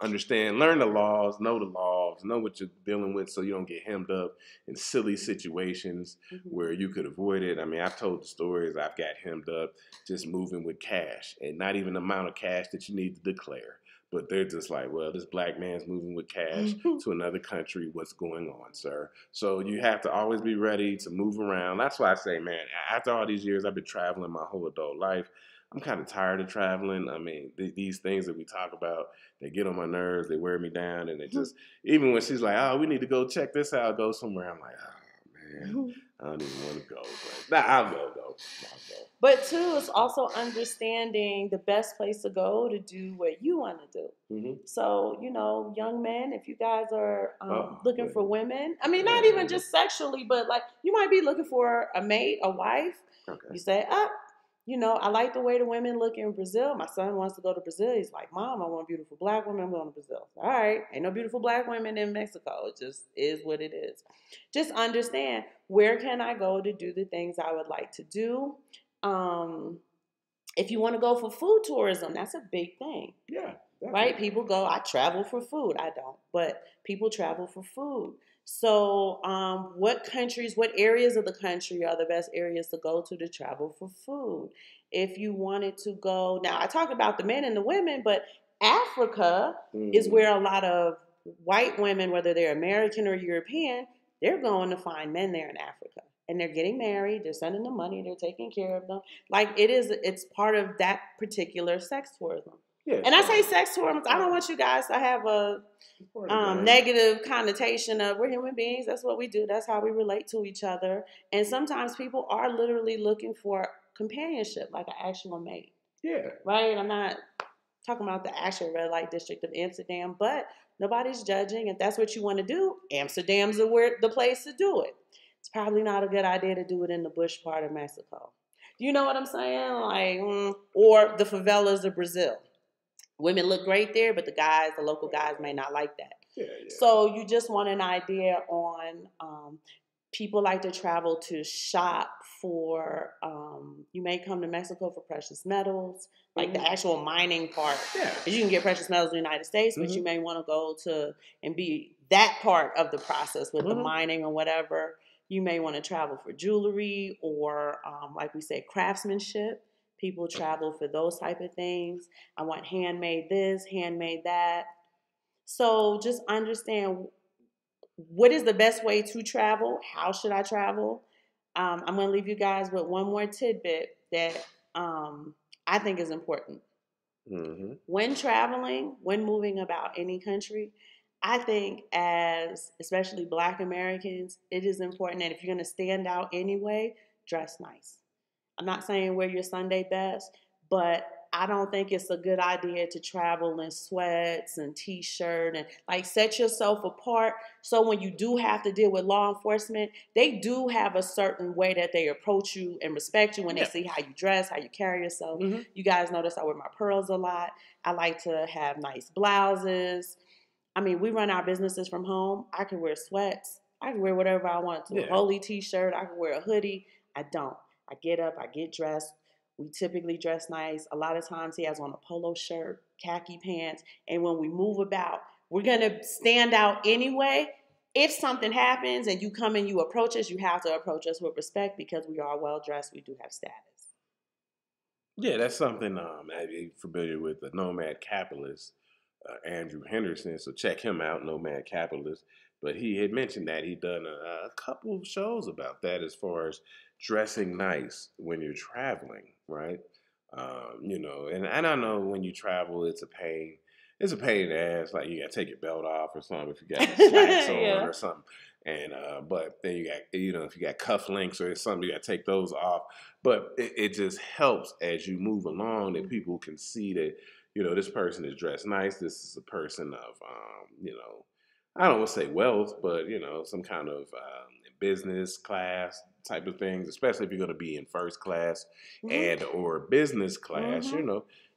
Learn the laws, know what you're dealing with so you don't get hemmed up in silly situations where you could avoid it. I mean, I've told the stories. I've got hemmed up just moving with cash and not even the amount of cash that you need to declare. But they're just like, well, this black man's moving with cash to another country. What's going on, sir? So you have to always be ready to move around. That's why I say, man, after all these years, I've been traveling my whole adult life. I'm kind of tired of traveling. I mean, these things that we talk about, they get on my nerves. They wear me down. And it just, even when she's like, oh, we need to go check this out, go somewhere. I'm like, oh, man, I don't even want to go. But I'll go, though. I'll go. But, too, it's also understanding the best place to go to do what you want to do. So, you know, young men, if you guys are looking for women, I mean, not even just sexually, but, like, you might be looking for a mate, a wife. Okay. You say, you know, I like the way the women look in Brazil. My son wants to go to Brazil. He's like, Mom, I want a beautiful black woman. I'm going to Brazil. All right. Ain't no beautiful black women in Mexico. It just is what it is. Just understand, where can I go to do the things I would like to do? If you want to go for food tourism, that's a big thing. Yeah. Definitely. Right? People go, I travel for food. I don't. But people travel for food. So what areas of the country are the best areas to go to travel for food? If you wanted to go, now I talked about the men and the women, but Africa is where a lot of white women, whether they're American or European, they're going to find men there in Africa. And they're getting married, they're sending them money, they're taking care of them. Like it's part of that particular sex tourism. Yeah, and I say sex tourism, I don't want you guys to have a negative connotation of we're human beings. That's what we do. That's how we relate to each other. And sometimes people are literally looking for companionship, like an actual mate. Yeah. Right? I'm not talking about the actual red light district of Amsterdam, but nobody's judging. If that's what you want to do, Amsterdam's the place to do it. It's probably not a good idea to do it in the bush part of Mexico. You know what I'm saying? Like, or the favelas of Brazil. Women look great there, but the local guys may not like that. Yeah. So you just want an idea on people like to travel to shop for, you may come to Mexico for precious metals, like the actual mining part. Yeah. Because you can get precious metals in the United States, but you may want to go to and be that part of the process with the mining or whatever. You may want to travel for jewelry or, like we say, craftsmanship. People travel for those type of things. I want handmade this, handmade that. So just understand, what is the best way to travel? How should I travel? I'm going to leave you guys with one more tidbit that I think is important. When traveling, when moving about any country, I think as especially Black Americans, it is important that if you're going to stand out anyway, dress nice. I'm not saying wear your Sunday best, but I don't think it's a good idea to travel in sweats and t-shirt and like set yourself apart. So when you do have to deal with law enforcement, they do have a certain way that they approach you and respect you when they see how you dress, how you carry yourself. You guys notice I wear my pearls a lot. I like to have nice blouses. I mean, we run our businesses from home. I can wear sweats. I can wear whatever I want to. A holy t-shirt. I can wear a hoodie. I don't. I get up. I get dressed. We typically dress nice. A lot of times he has on a polo shirt, khaki pants. And when we move about, we're going to stand out anyway. If something happens and you come and you approach us, you have to approach us with respect because we are well-dressed. We do have status. Yeah, that's something I'm familiar with, the nomad capitalist. Andrew Henderson. So check him out, Nomad Capitalist. But he had mentioned that he'd done a couple of shows about that as far as dressing nice when you're traveling, right? And I know when you travel, it's a pain. It's a pain in the ass. Like you got to take your belt off or something if you got slacks on or something. And but then you got if you got cufflinks or something, you got to take those off. But it just helps as you move along that people can see that this person is dressed nice. This is a person of I don't want to say wealth, but some kind of business class type of things, especially if you're going to be in first class and or business class.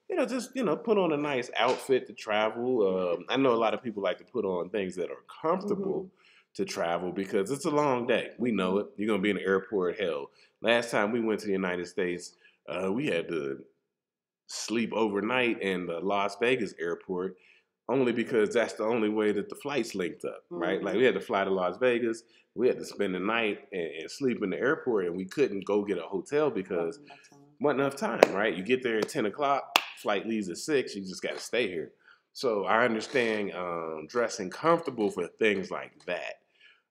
Just put on a nice outfit to travel. I know a lot of people like to put on things that are comfortable to travel because it's a long day. We know it. You're gonna be in the airport. Hell, last time we went to the United States, we had to sleep overnight in the Las Vegas airport only because that's the only way that the flights linked up, right? Like we had to fly to Las Vegas, we had to spend the night and sleep in the airport, and we couldn't go get a hotel because wasn't enough time, right? You get there at 10 o'clock, flight leaves at 6, you just got to stay here. So I understand dressing comfortable for things like that.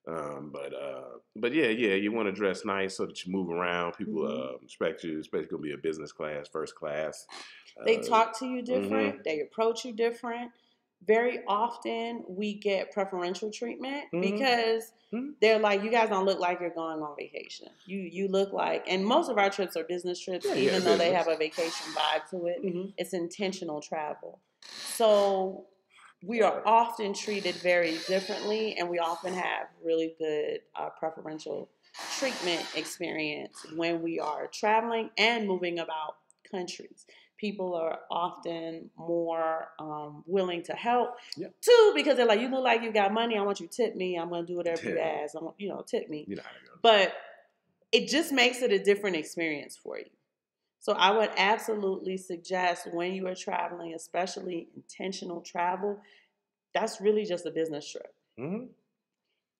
But yeah, you want to dress nice so that you move around. People expect you, especially going to be a business class, first class. They talk to you different. They approach you different. Very often we get preferential treatment because they're like, you guys don't look like you're going on vacation. You look like, and most of our trips are business trips, even though they have a vacation vibe to it. It's intentional travel. So we are often treated very differently, and we often have really good preferential treatment experience when we are traveling and moving about countries. People are often more willing to help. Too, because they're like, you look like you got money. I want you to tip me. I'm going to do whatever you ask. I want, tip me. But it just makes it a different experience for you. So I would absolutely suggest when you are traveling, especially intentional travel, that's really just a business trip.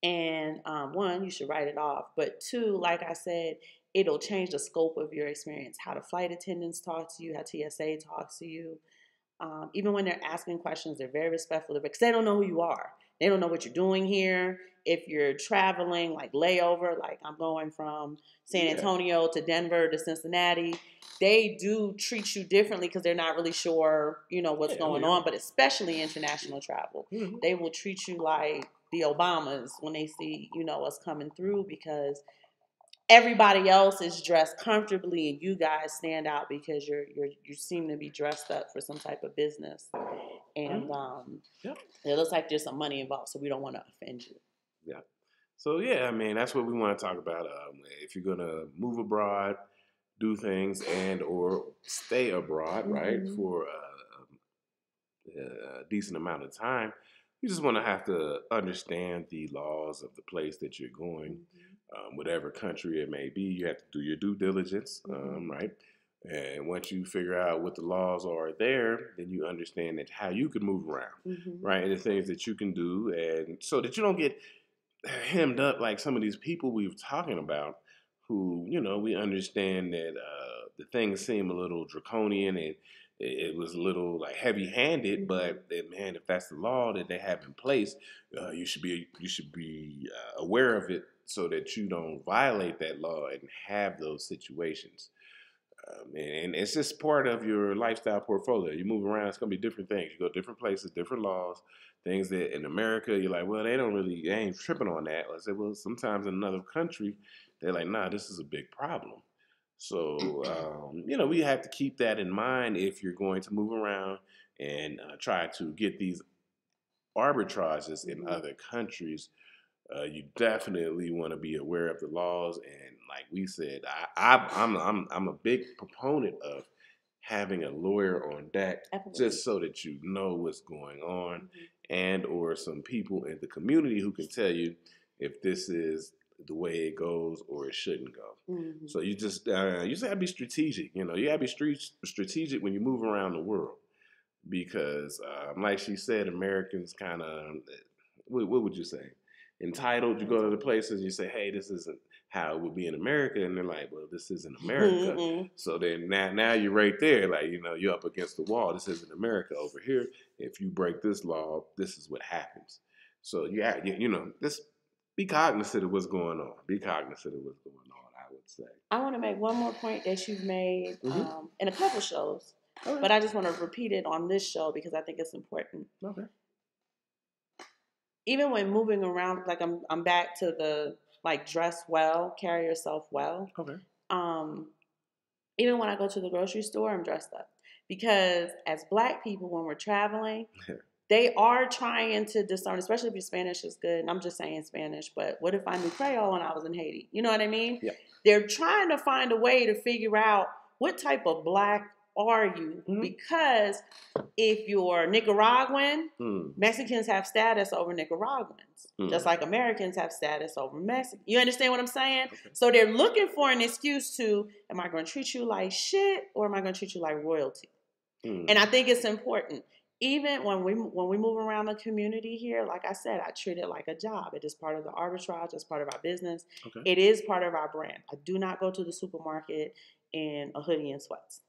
And one, you should write it off. But two, like I said, it'll change the scope of your experience. How the flight attendants talk to you, how TSA talks to you. Even when they're asking questions, they're very respectful because they don't know who you are. They don't know what you're doing here. If you're traveling like layover, like I'm going from San Antonio to Denver to Cincinnati, they do treat you differently because they're not really sure, what's going on. But especially international travel, they will treat you like the Obamas when they see, us coming through because everybody else is dressed comfortably and you guys stand out because you seem to be dressed up for some type of business. And it looks like there's some money involved, so we don't want to offend you. Yeah. So, I mean, that's what we want to talk about. If you're going to move abroad, do things and or stay abroad, right, for a decent amount of time, you just want to have to understand the laws of the place that you're going. Whatever country it may be, you have to do your due diligence, right? And once you figure out what the laws are there, then you understand that how you can move around, right? And the things that you can do, and so that you don't get hemmed up like some of these people we were talking about who, we understand that the things seem a little draconian and it was a little like heavy-handed, but man, if that's the law that they have in place, you should be aware of it so that you don't violate that law and have those situations. And it's just part of your lifestyle portfolio. You move around, it's gonna be different things. You go different places, different laws, things that in America you're like, well, they ain't tripping on that. I said, well, sometimes in another country, they're like, nah, this is a big problem. So, we have to keep that in mind if you're going to move around and try to get these arbitrages in other countries. You definitely want to be aware of the laws, and like we said, I'm a big proponent of having a lawyer on deck, just so that you know what's going on, and or some people in the community who can tell you if this is the way it goes or it shouldn't go. So you just gotta be strategic. You gotta be strategic when you move around the world, because like she said, Americans what would you say? Entitled. You go to the places, you say, hey, this isn't how it would be in America, and they're like, well, this isn't America. So then now you're right there, like, you know, you're up against the wall. This isn't America over here. If you break this law, this is what happens. So you know, just be cognizant of what's going on. Be cognizant of what's going on, I would say. I want to make one more point that you've made in a couple shows, but I just want to repeat it on this show because I think it's important. Okay. Even when moving around, like I'm back to the like dress well, carry yourself well. Okay. Even when I go to the grocery store, I'm dressed up because as Black people, when we're traveling, they are trying to discern, especially if your Spanish is good. And I'm just saying Spanish, but what if I knew Creole when I was in Haiti? You know what I mean? Yeah. They're trying to find a way to figure out what type of Black are you? Because if you're Nicaraguan, Mexicans have status over Nicaraguans, just like Americans have status over Mexicans. You understand what I'm saying? Okay. So they're looking for an excuse to, am I going to treat you like shit or am I going to treat you like royalty? And I think it's important. Even when we move around the community here, like I said, I treat it like a job. It is part of the arbitrage. It's part of our business. Okay. It is part of our brand. I do not go to the supermarket in a hoodie and sweats.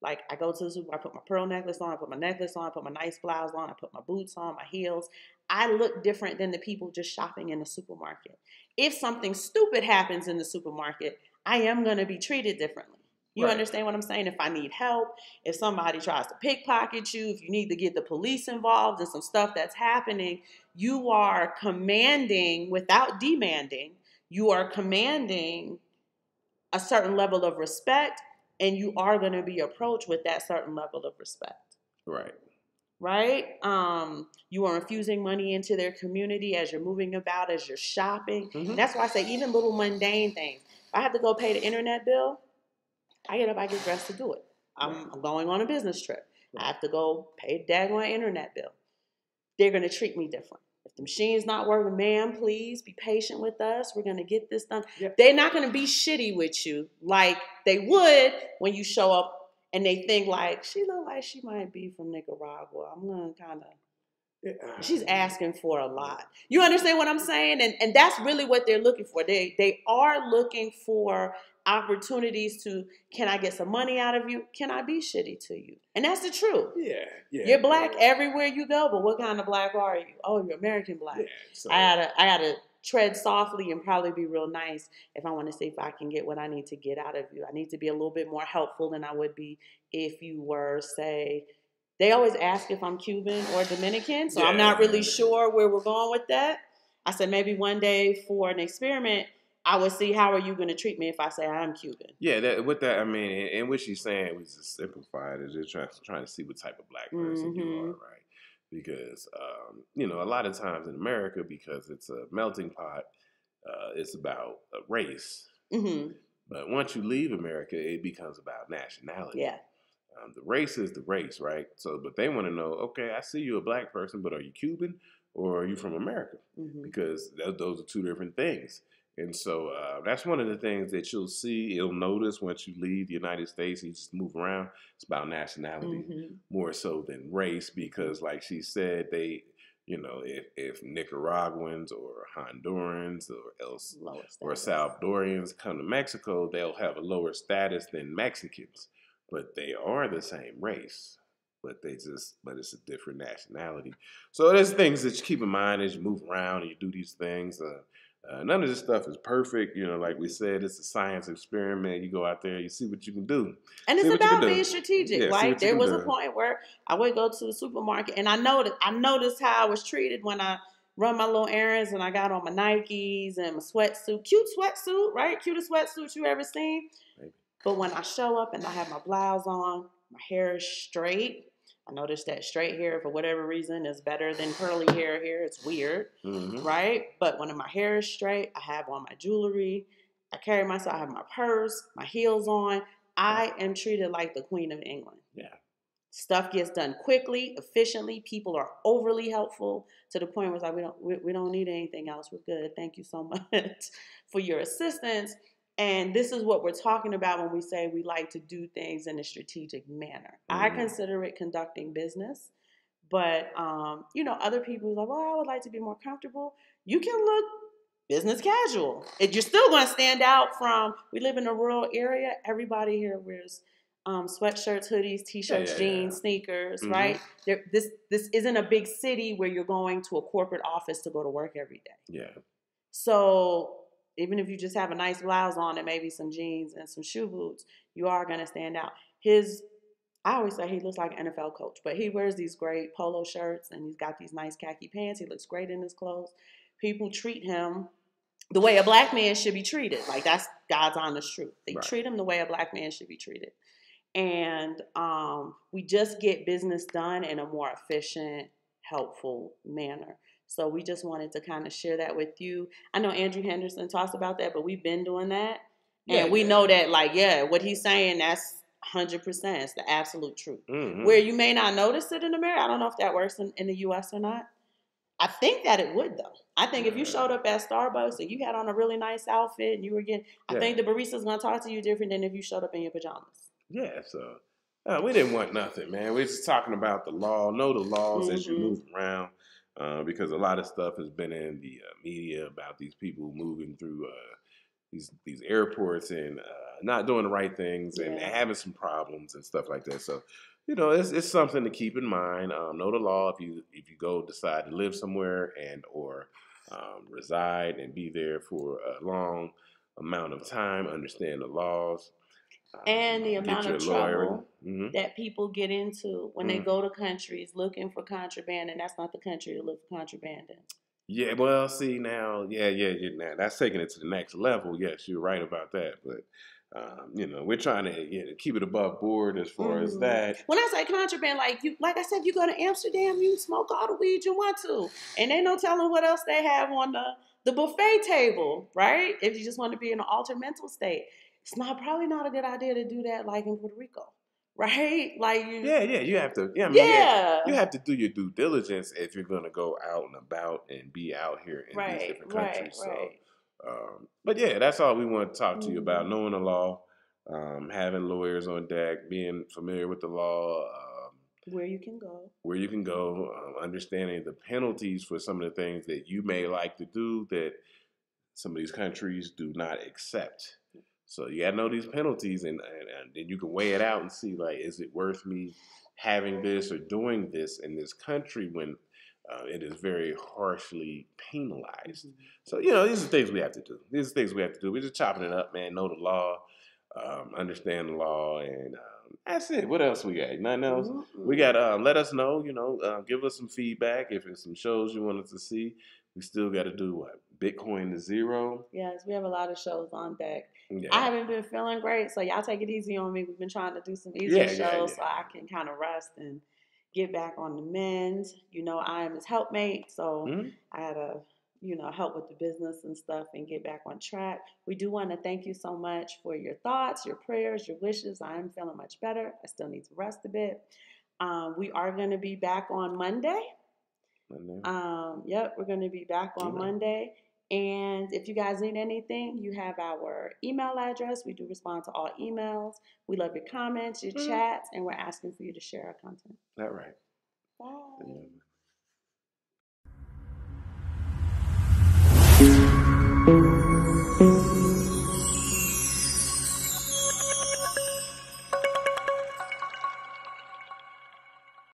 Like I go to the supermarket, I put my pearl necklace on, I put my necklace on, I put my nice blouse on, I put my boots on, my heels. I look different than the people just shopping in the supermarket. If something stupid happens in the supermarket, I am going to be treated differently. You understand what I'm saying? If I need help, if somebody tries to pickpocket you, if you need to get the police involved in some stuff that's happening, you are commanding without demanding. You are commanding a certain level of respect, and you are going to be approached with that certain level of respect. Right? You are infusing money into their community as you're moving about, as you're shopping. That's why I say even little mundane things. If I have to go pay the internet bill, I get up, I get dressed to do it. I'm going on a business trip. I have to go pay a daggone internet bill. They're going to treat me different. If the machine's not working, ma'am, please be patient with us. We're going to get this done. Yep. They're not going to be shitty with you like they would when you show up and they think like, she look like she might be from Nicaragua. I'm going to kind of... She's asking for a lot. You understand what I'm saying? And that's really what they're looking for. They are looking for opportunities to, can I get some money out of you? Can I be shitty to you? And that's the truth. Yeah. You're Black everywhere you go, but what kind of Black are you? Oh, you're American Black. Yeah, so I gotta tread softly and probably be real nice if I want to see if I can get what I need to get out of you. I need to be a little bit more helpful than I would be if you were, say... They always ask if I'm Cuban or Dominican, so I'm not really sure where we're going with that. I said maybe one day for an experiment, I would see how are you going to treat me if I say I'm Cuban. Yeah, with that, I mean, and what she's saying was just simplified. Is just trying to see what type of Black person you are, right? Because, you know, a lot of times in America, because it's a melting pot, it's about a race. But once you leave America, it becomes about nationality. Yeah. The race is the race, right? So, but they want to know, okay, I see you're a Black person, but are you Cuban or are you from America? Because those are two different things. And so that's one of the things that you'll notice once you leave the United States and you just move around. It's about nationality more so than race because, like she said, they, you know, if Nicaraguans or Hondurans or Salvadorians come to Mexico, they'll have a lower status than Mexicans. But they are the same race, but it's a different nationality. So there's things that you keep in mind as you move around and you do these things. None of this stuff is perfect. You know, like we said, it's a science experiment. You go out there, you see what you can do. And it's about being strategic. Yeah, like there was a point where I would go to the supermarket and I noticed how I was treated when I run my little errands and I got on my Nikes and my sweatsuit. Cute sweatsuit, right? Cutest sweatsuit you ever seen. Maybe. But when I show up and I have my blouse on, my hair is straight. I noticed that straight hair, for whatever reason, is better than curly hair here. It's weird, right? But when my hair is straight, I have on my jewelry. I carry myself. I have my purse, my heels on. I am treated like the Queen of England. Yeah. Stuff gets done quickly, efficiently. People are overly helpful to the point where it's like, we don't need anything else. We're good. Thank you so much for your assistance. And this is what we're talking about when we say we like to do things in a strategic manner. I consider it conducting business. But, you know, other people are like, well, I would like to be more comfortable. You can look business casual. You're still going to stand out from, we live in a rural area. Everybody here wears sweatshirts, hoodies, t-shirts, jeans, sneakers, right? This isn't a big city where you're going to a corporate office to go to work every day. Yeah. So even if you just have a nice blouse on and maybe some jeans and some shoe boots, you are going to stand out. I always say he looks like an NFL coach, but he wears these great polo shirts and he's got these nice khaki pants. He looks great in his clothes. People treat him the way a black man should be treated. Like, that's God's honest truth. They treat him the way a black man should be treated. And we just get business done in a more efficient, helpful manner. So we just wanted to kind of share that with you. I know Andrew Henderson talks about that, but we've been doing that. And we know that, what he's saying, that's 100%. It's the absolute truth. Where you may not notice it in the mirror. I don't know if that works in the U.S. or not. I think that it would, though. I think if you showed up at Starbucks and you had on a really nice outfit and you were I think the barista's going to talk to you different than if you showed up in your pajamas. Yeah, so we didn't want nothing, man. We're just talking about the law. Know the laws as you move around, because a lot of stuff has been in the media about these people moving through these airports and not doing the right things and having some problems and stuff like that. So, it's something to keep in mind. Know the law if you decide to live somewhere and or reside and be there for a long amount of time. Understand the laws. And the amount of trouble that people get into when they go to countries looking for contraband, and that's not the country to look for contraband in. Yeah, well, see now, now that's taking it to the next level. Yes, you're right about that, but we're trying to keep it above board as far as that. When I say contraband, like I said, you go to Amsterdam, you smoke all the weed you want to, and ain't no telling what else they have on the buffet table, right? If you just want to be in an altered mental state. It's probably not a good idea to do that like in Puerto Rico, right? You have to. You have to do your due diligence if you're going to go out and about and be out here in these different countries. So, but that's all we want to talk to you about: knowing the law, having lawyers on deck, being familiar with the law, where you can go, understanding the penalties for some of the things that you may like to do that some of these countries do not accept. So you got to know these penalties, and then you can weigh it out and see, is it worth me having this or doing this in this country when it is very harshly penalized. So, these are things we have to do. We're just chopping it up, man. Know the law, understand the law, and that's it. What else we got? Nothing else? We got, let us know, give us some feedback. If there's some shows you want us to see, we still got to do what? Bitcoin to zero. Yes, we have a lot of shows on deck. Yeah. I haven't been feeling great, so y'all take it easy on me. We've been trying to do some easier shows so I can kind of rest and get back on the mend. I am his helpmate, so I had to, help with the business and stuff and get back on track. We do want to thank you so much for your thoughts, your prayers, your wishes. I am feeling much better. I still need to rest a bit. We are going to be back on Monday. We're going to be back on Monday. And if you guys need anything, you have our email address. We do respond to all emails. We love your comments, your chats, and we're asking for you to share our content. All right. Bye.